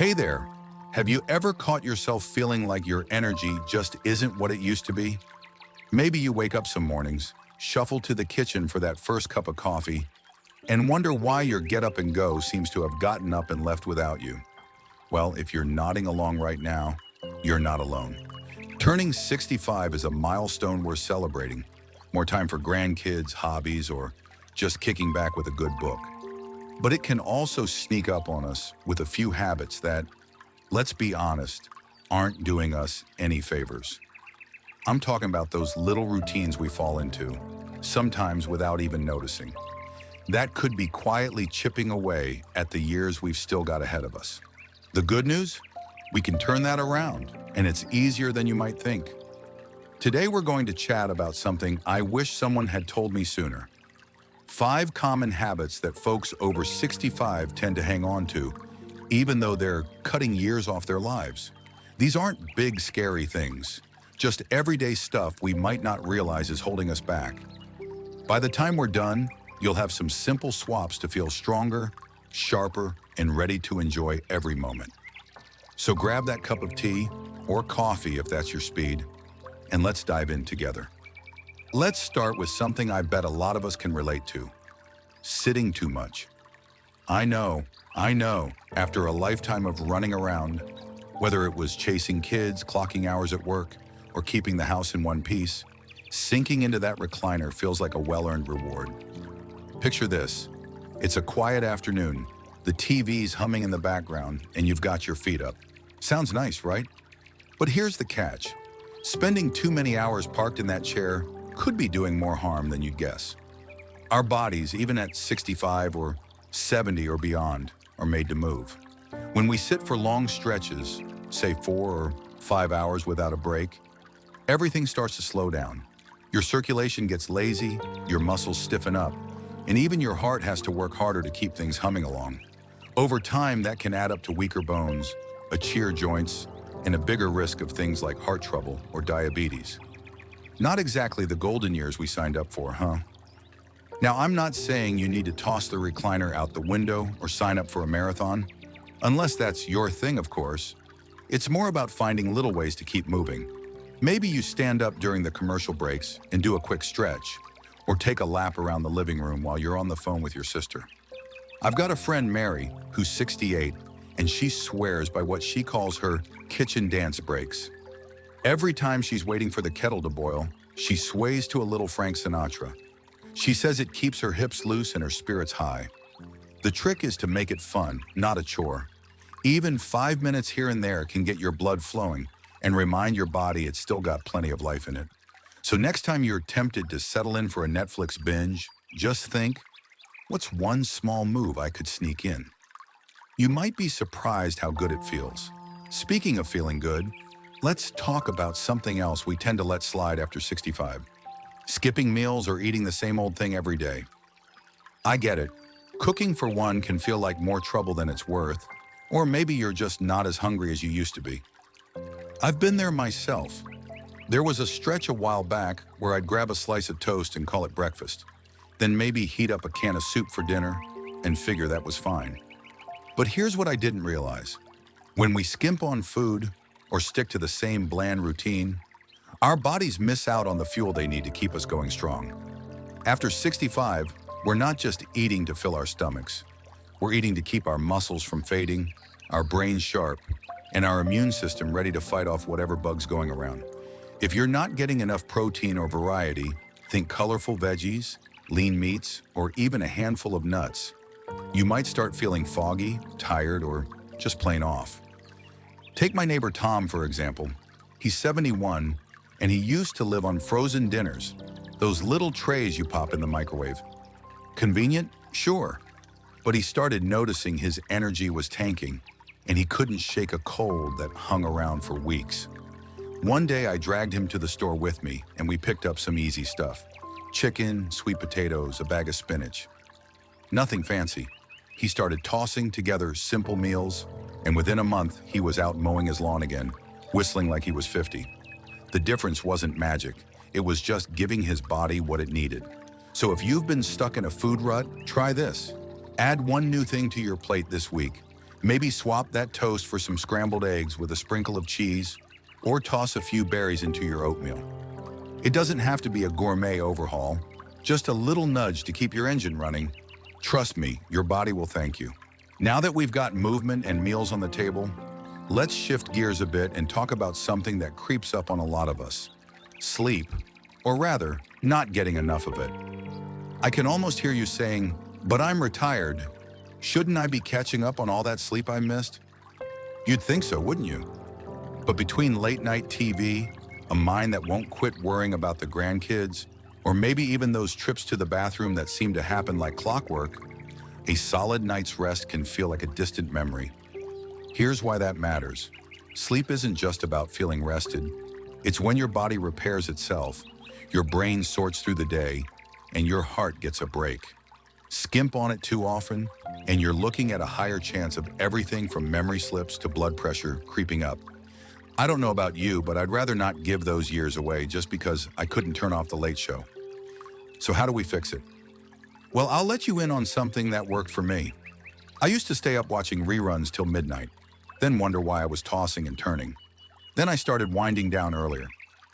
Hey there! Have you ever caught yourself feeling like your energy just isn't what it used to be? Maybe you wake up some mornings, shuffle to the kitchen for that first cup of coffee, and wonder why your get up and go seems to have gotten up and left without you. Well, if you're nodding along right now, you're not alone. Turning 65 is a milestone worth celebrating. More time for grandkids, hobbies, or just kicking back with a good book. But it can also sneak up on us with a few habits that, let's be honest, aren't doing us any favors. I'm talking about those little routines we fall into, sometimes without even noticing. That could be quietly chipping away at the years we've still got ahead of us. The good news? We can turn that around, and it's easier than you might think. Today we're going to chat about something I wish someone had told me sooner. 5 common habits that folks over 65 tend to hang on to, even though they're cutting years off their lives. These aren't big, scary things, just everyday stuff we might not realize is holding us back. By the time we're done, you'll have some simple swaps to feel stronger, sharper, and ready to enjoy every moment. So grab that cup of tea, or coffee if that's your speed, and let's dive in together. Let's start with something I bet a lot of us can relate to: sitting too much. I know, after a lifetime of running around, whether it was chasing kids, clocking hours at work, or keeping the house in one piece, sinking into that recliner feels like a well-earned reward. Picture this: it's a quiet afternoon, the TV's humming in the background, and you've got your feet up. Sounds nice, right? But here's the catch. Spending too many hours parked in that chair could be doing more harm than you'd guess. Our bodies, even at 65 or 70 or beyond, are made to move. When we sit for long stretches, say 4 or 5 hours without a break, everything starts to slow down. Your circulation gets lazy, your muscles stiffen up, and even your heart has to work harder to keep things humming along. Over time, that can add up to weaker bones, achiear joints, and a bigger risk of things like heart trouble or diabetes. Not exactly the golden years we signed up for, huh? Now, I'm not saying you need to toss the recliner out the window or sign up for a marathon, unless that's your thing, of course. It's more about finding little ways to keep moving. Maybe you stand up during the commercial breaks and do a quick stretch, or take a lap around the living room while you're on the phone with your sister. I've got a friend, Mary, who's 68, and she swears by what she calls her kitchen dance breaks. Every time she's waiting for the kettle to boil, she sways to a little Frank Sinatra. She says it keeps her hips loose and her spirits high. The trick is to make it fun, not a chore. Even 5 minutes here and there can get your blood flowing and remind your body it's still got plenty of life in it. So next time you're tempted to settle in for a Netflix binge, just think, what's one small move I could sneak in? You might be surprised how good it feels. Speaking of feeling good, let's talk about something else we tend to let slide after 65. Skipping meals or eating the same old thing every day. I get it. Cooking for one can feel like more trouble than it's worth, or maybe you're just not as hungry as you used to be. I've been there myself. There was a stretch a while back where I'd grab a slice of toast and call it breakfast, then maybe heat up a can of soup for dinner and figure that was fine. But here's what I didn't realize. When we skimp on food or stick to the same bland routine, our bodies miss out on the fuel they need to keep us going strong. After 65, we're not just eating to fill our stomachs. We're eating to keep our muscles from fading, our brains sharp, and our immune system ready to fight off whatever bug's going around. If you're not getting enough protein or variety, think colorful veggies, lean meats, or even a handful of nuts. You might start feeling foggy, tired, or just plain off. Take my neighbor Tom, for example. He's 71, and he used to live on frozen dinners, those little trays you pop in the microwave. Convenient? Sure. But he started noticing his energy was tanking, and he couldn't shake a cold that hung around for weeks. One day I dragged him to the store with me, and we picked up some easy stuff. Chicken, sweet potatoes, a bag of spinach. Nothing fancy. He started tossing together simple meals, and within a month, he was out mowing his lawn again, whistling like he was 50. The difference wasn't magic. It was just giving his body what it needed. So if you've been stuck in a food rut, try this. Add one new thing to your plate this week. Maybe swap that toast for some scrambled eggs with a sprinkle of cheese, or toss a few berries into your oatmeal. It doesn't have to be a gourmet overhaul, just a little nudge to keep your engine running. Trust me, your body will thank you. Now that we've got movement and meals on the table, let's shift gears a bit and talk about something that creeps up on a lot of us: sleep, or rather, not getting enough of it. I can almost hear you saying, "But I'm retired. Shouldn't I be catching up on all that sleep I missed?" You'd think so, wouldn't you? But between late-night TV, a mind that won't quit worrying about the grandkids, or maybe even those trips to the bathroom that seem to happen like clockwork, a solid night's rest can feel like a distant memory. Here's why that matters. Sleep isn't just about feeling rested. It's when your body repairs itself, your brain sorts through the day, and your heart gets a break. Skimp on it too often, and you're looking at a higher chance of everything from memory slips to blood pressure creeping up. I don't know about you, but I'd rather not give those years away just because I couldn't turn off the late show. So how do we fix it? Well, I'll let you in on something that worked for me. I used to stay up watching reruns till midnight, then wonder why I was tossing and turning. Then I started winding down earlier.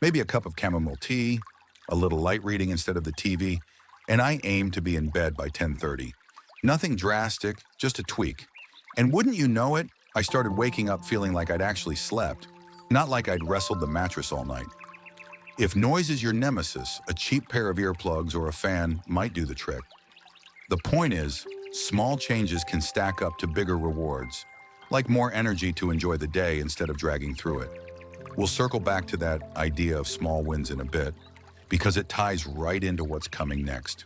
Maybe a cup of chamomile tea, a little light reading instead of the TV, and I aimed to be in bed by 10:30. Nothing drastic, just a tweak. And wouldn't you know it, I started waking up feeling like I'd actually slept, not like I'd wrestled the mattress all night. If noise is your nemesis, a cheap pair of earplugs or a fan might do the trick. The point is, small changes can stack up to bigger rewards, like more energy to enjoy the day instead of dragging through it. We'll circle back to that idea of small wins in a bit, because it ties right into what's coming next.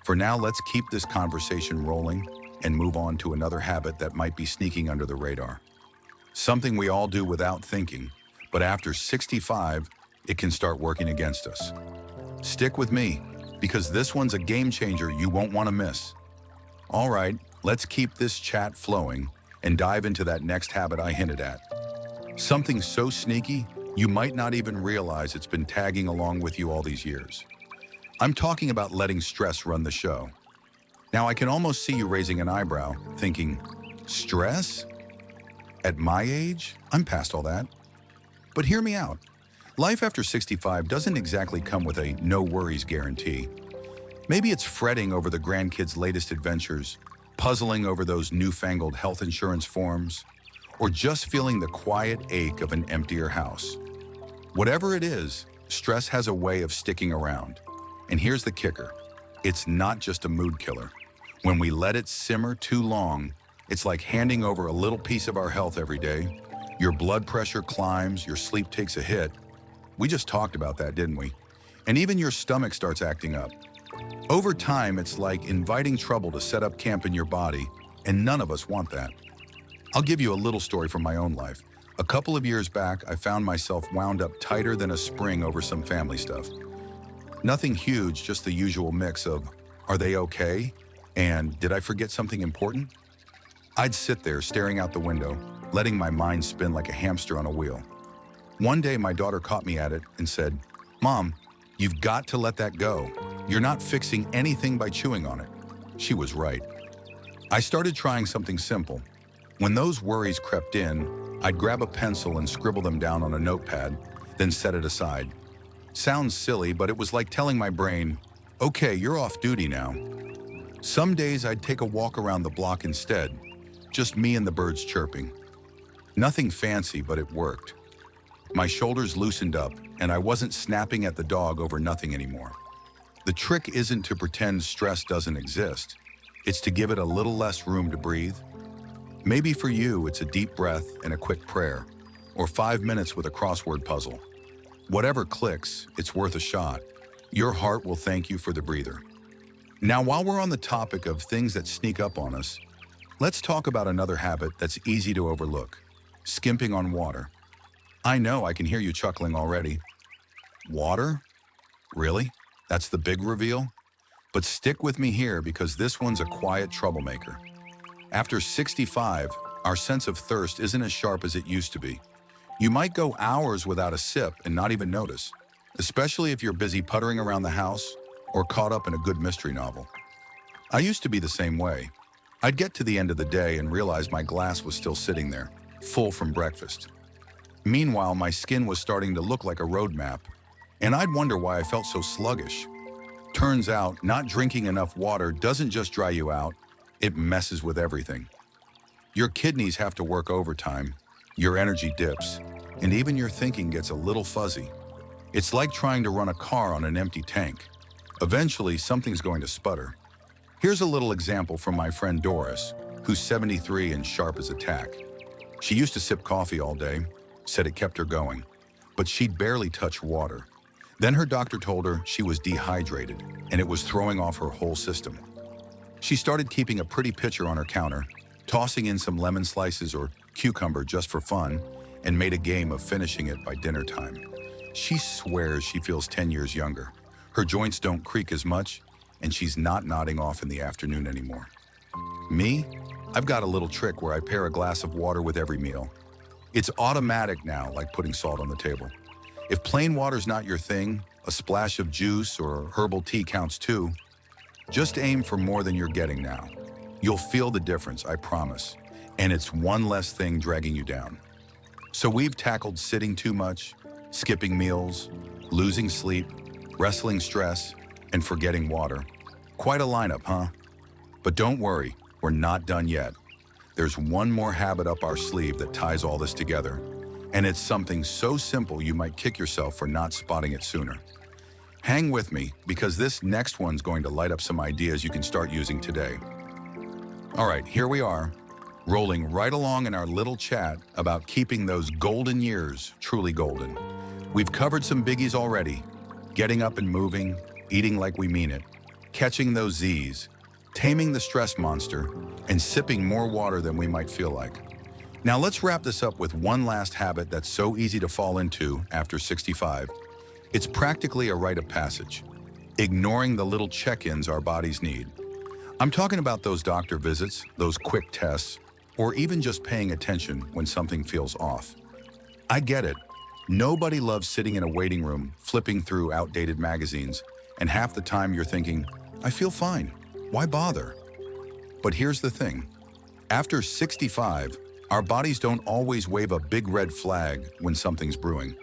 For now, let's keep this conversation rolling and move on to another habit that might be sneaking under the radar. Something we all do without thinking, but after 65, it can start working against us. Stick with me, because this one's a game changer you won't want to miss. All right, let's keep this chat flowing and dive into that next habit I hinted at. Something so sneaky, you might not even realize it's been tagging along with you all these years. I'm talking about letting stress run the show. Now, I can almost see you raising an eyebrow, thinking, stress? At my age, I'm past all that. But hear me out. Life after 65 doesn't exactly come with a no worries guarantee. Maybe it's fretting over the grandkids' latest adventures, puzzling over those newfangled health insurance forms, or just feeling the quiet ache of an emptier house. Whatever it is, stress has a way of sticking around. And here's the kicker. It's not just a mood killer. When we let it simmer too long, it's like handing over a little piece of our health every day. Your blood pressure climbs, your sleep takes a hit. We just talked about that, didn't we? And even your stomach starts acting up. Over time, it's like inviting trouble to set up camp in your body, and none of us want that. I'll give you a little story from my own life. A couple of years back, I found myself wound up tighter than a spring over some family stuff. Nothing huge, just the usual mix of, are they okay? And did I forget something important? I'd sit there staring out the window, letting my mind spin like a hamster on a wheel. One day, my daughter caught me at it and said, "Mom, you've got to let that go. You're not fixing anything by chewing on it." She was right. I started trying something simple. When those worries crept in, I'd grab a pencil and scribble them down on a notepad, then set it aside. Sounds silly, but it was like telling my brain, "Okay, you're off duty now." Some days I'd take a walk around the block instead, just me and the birds chirping. Nothing fancy, but it worked. My shoulders loosened up, and I wasn't snapping at the dog over nothing anymore. The trick isn't to pretend stress doesn't exist. It's to give it a little less room to breathe. Maybe for you, it's a deep breath and a quick prayer, or 5 minutes with a crossword puzzle. Whatever clicks, it's worth a shot. Your heart will thank you for the breather. Now, while we're on the topic of things that sneak up on us, let's talk about another habit that's easy to overlook: skimping on water. I know, I can hear you chuckling already. Water? Really? That's the big reveal? But stick with me here, because this one's a quiet troublemaker. After 65, our sense of thirst isn't as sharp as it used to be. You might go hours without a sip and not even notice, especially if you're busy puttering around the house or caught up in a good mystery novel. I used to be the same way. I'd get to the end of the day and realize my glass was still sitting there, full from breakfast. Meanwhile, my skin was starting to look like a road map, and I'd wonder why I felt so sluggish. Turns out, not drinking enough water doesn't just dry you out, it messes with everything. Your kidneys have to work overtime, your energy dips, and even your thinking gets a little fuzzy. It's like trying to run a car on an empty tank. Eventually, something's going to sputter. Here's a little example from my friend Doris, who's 73 and sharp as a tack. She used to sip coffee all day, said it kept her going, but she'd barely touch water. Then her doctor told her she was dehydrated, and it was throwing off her whole system. She started keeping a pretty pitcher on her counter, tossing in some lemon slices or cucumber just for fun, and made a game of finishing it by dinner time. She swears she feels 10 years younger. Her joints don't creak as much, and she's not nodding off in the afternoon anymore. Me? I've got a little trick where I pair a glass of water with every meal. It's automatic now, like putting salt on the table. If plain water's not your thing, a splash of juice or herbal tea counts too. Just aim for more than you're getting now. You'll feel the difference, I promise. And it's one less thing dragging you down. So we've tackled sitting too much, skipping meals, losing sleep, wrestling stress, and forgetting water. Quite a lineup, huh? But don't worry, we're not done yet. There's one more habit up our sleeve that ties all this together. And it's something so simple you might kick yourself for not spotting it sooner. Hang with me, because this next one's going to light up some ideas you can start using today. All right, here we are, rolling right along in our little chat about keeping those golden years truly golden. We've covered some biggies already: getting up and moving, eating like we mean it, catching those Z's, taming the stress monster, and sipping more water than we might feel like. Now let's wrap this up with one last habit that's so easy to fall into after 65. It's practically a rite of passage: ignoring the little check-ins our bodies need. I'm talking about those doctor visits, those quick tests, or even just paying attention when something feels off. I get it. Nobody loves sitting in a waiting room, flipping through outdated magazines, and half the time you're thinking, I feel fine. Why bother? But here's the thing. After 65, our bodies don't always wave a big red flag when something's brewing.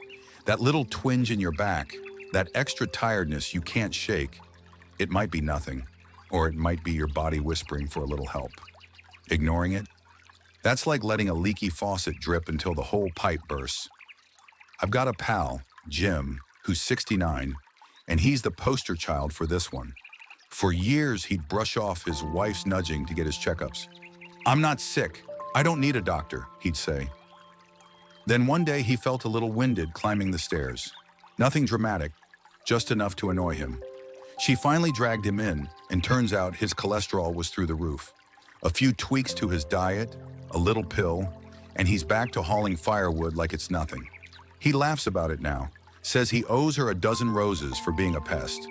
That little twinge in your back, that extra tiredness you can't shake, it might be nothing, or it might be your body whispering for a little help. Ignoring it? That's like letting a leaky faucet drip until the whole pipe bursts. I've got a pal, Jim, who's 69, and he's the poster child for this one. For years, he'd brush off his wife's nudging to get his checkups. I'm not sick. I don't need a doctor, he'd say. Then one day he felt a little winded climbing the stairs. Nothing dramatic, just enough to annoy him. She finally dragged him in, and turns out his cholesterol was through the roof. A few tweaks to his diet, a little pill, and he's back to hauling firewood like it's nothing. He laughs about it now, says he owes her a dozen roses for being a pest.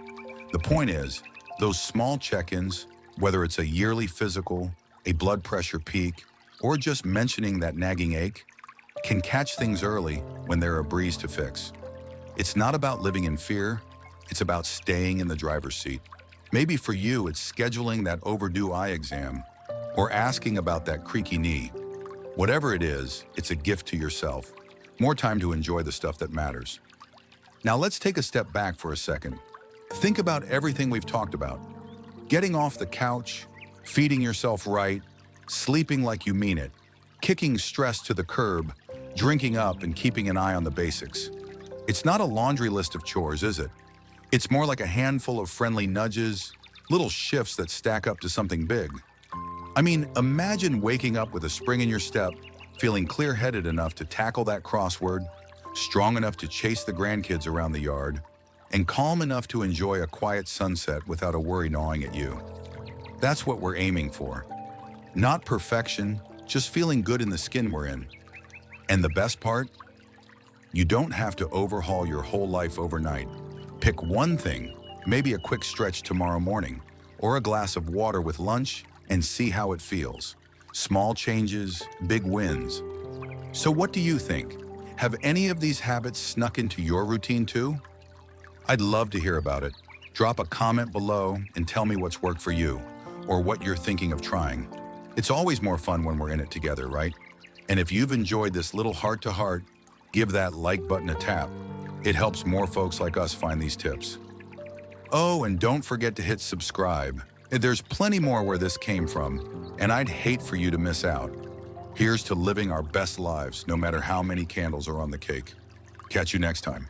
The point is, those small check-ins, whether it's a yearly physical, a blood pressure peak, or just mentioning that nagging ache, can catch things early when they're a breeze to fix. It's not about living in fear, it's about staying in the driver's seat. Maybe for you, it's scheduling that overdue eye exam, or asking about that creaky knee. Whatever it is, it's a gift to yourself. More time to enjoy the stuff that matters. Now let's take a step back for a second. Think about everything we've talked about. Getting off the couch, feeding yourself right, sleeping like you mean it, kicking stress to the curb, drinking up and keeping an eye on the basics. It's not a laundry list of chores, is it? It's more like a handful of friendly nudges, little shifts that stack up to something big. I mean, imagine waking up with a spring in your step, feeling clear-headed enough to tackle that crossword, strong enough to chase the grandkids around the yard, and calm enough to enjoy a quiet sunset without a worry gnawing at you. That's what we're aiming for. Not perfection, just feeling good in the skin we're in. And the best part? You don't have to overhaul your whole life overnight. Pick one thing, maybe a quick stretch tomorrow morning, or a glass of water with lunch, and see how it feels. Small changes, big wins. So what do you think? Have any of these habits snuck into your routine too? I'd love to hear about it. Drop a comment below and tell me what's worked for you, or what you're thinking of trying. It's always more fun when we're in it together, right? And if you've enjoyed this little heart-to-heart, give that like button a tap. It helps more folks like us find these tips. Oh, and don't forget to hit subscribe. There's plenty more where this came from, and I'd hate for you to miss out. Here's to living our best lives, no matter how many candles are on the cake. Catch you next time.